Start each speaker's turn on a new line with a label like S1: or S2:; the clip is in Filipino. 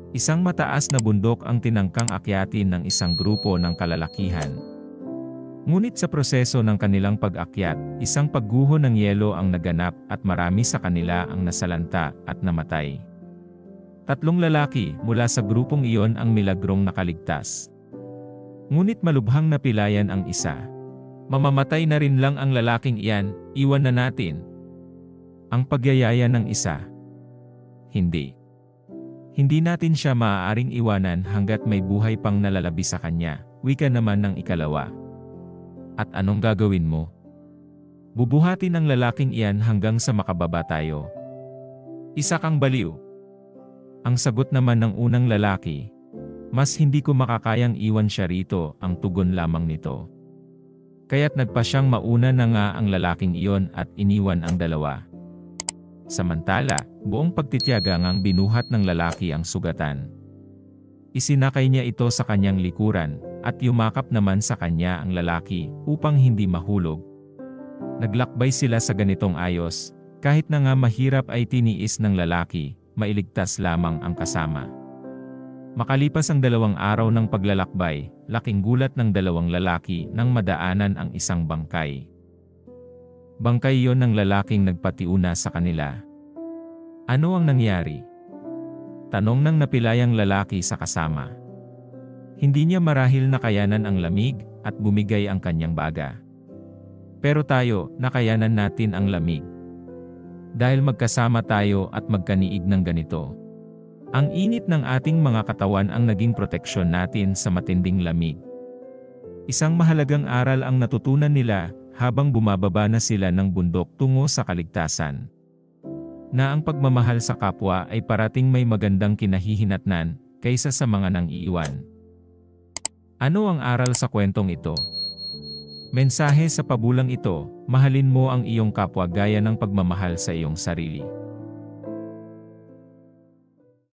S1: Isang mataas na bundok ang tinangkang akyatin ng isang grupo ng kalalakihan. Ngunit sa proseso ng kanilang pag-akyat, isang pagguho ng yelo ang naganap at marami sa kanila ang nasalanta at namatay. 3 lalaki mula sa grupong iyon ang milagrong nakaligtas. Ngunit malubhang napilayan ang isa. Mamamatay na rin lang ang lalaking iyan, iwan na natin. Ang pagyayaya ng isa. Hindi. Hindi natin siya maaaring iwanan hanggat may buhay pang nalalabi sa kanya, wika naman ng ikalawa. At anong gagawin mo? Bubuhatin ang lalaking iyan hanggang sa makababa tayo. Isa kang baliw. Ang sagot naman ng unang lalaki, mas hindi ko makakayang iwan siya rito, ang tugon lamang nito. Kaya't nagpa siyang mauna na nga ang lalaking iyon at iniwan ang dalawa. Samantala, buong pagtitiyaga ngang binuhat ng lalaki ang sugatan. Isinakay niya ito sa kanyang likuran, at yumakap naman sa kanya ang lalaki upang hindi mahulog. Naglakbay sila sa ganitong ayos, kahit na nga mahirap ay tiniis ng lalaki, mailigtas lamang ang kasama. Makalipas ang 2 araw ng paglalakbay, laking gulat ng 2 lalaki nang madaanan ang isang bangkay. Bangkay yon ng lalaking nagpatiuna sa kanila. Ano ang nangyari? Tanong ng napilayang lalaki sa kasama. Hindi niya marahil nakayanan ang lamig at bumigay ang kanyang baga. Pero tayo, nakayanan natin ang lamig. Dahil magkasama tayo at magkaniig ng ganito. Ang init ng ating mga katawan ang naging proteksyon natin sa matinding lamig. Isang mahalagang aral ang natutunan nila habang bumababa na sila ng bundok tungo sa kaligtasan. Na ang pagmamahal sa kapwa ay parating may magandang kinahihinatnan kaysa sa mga nang iiwan. Ano ang aral sa kwentong ito? Mensahe sa pabulang ito, mahalin mo ang iyong kapwa gaya ng pagmamahal sa iyong sarili.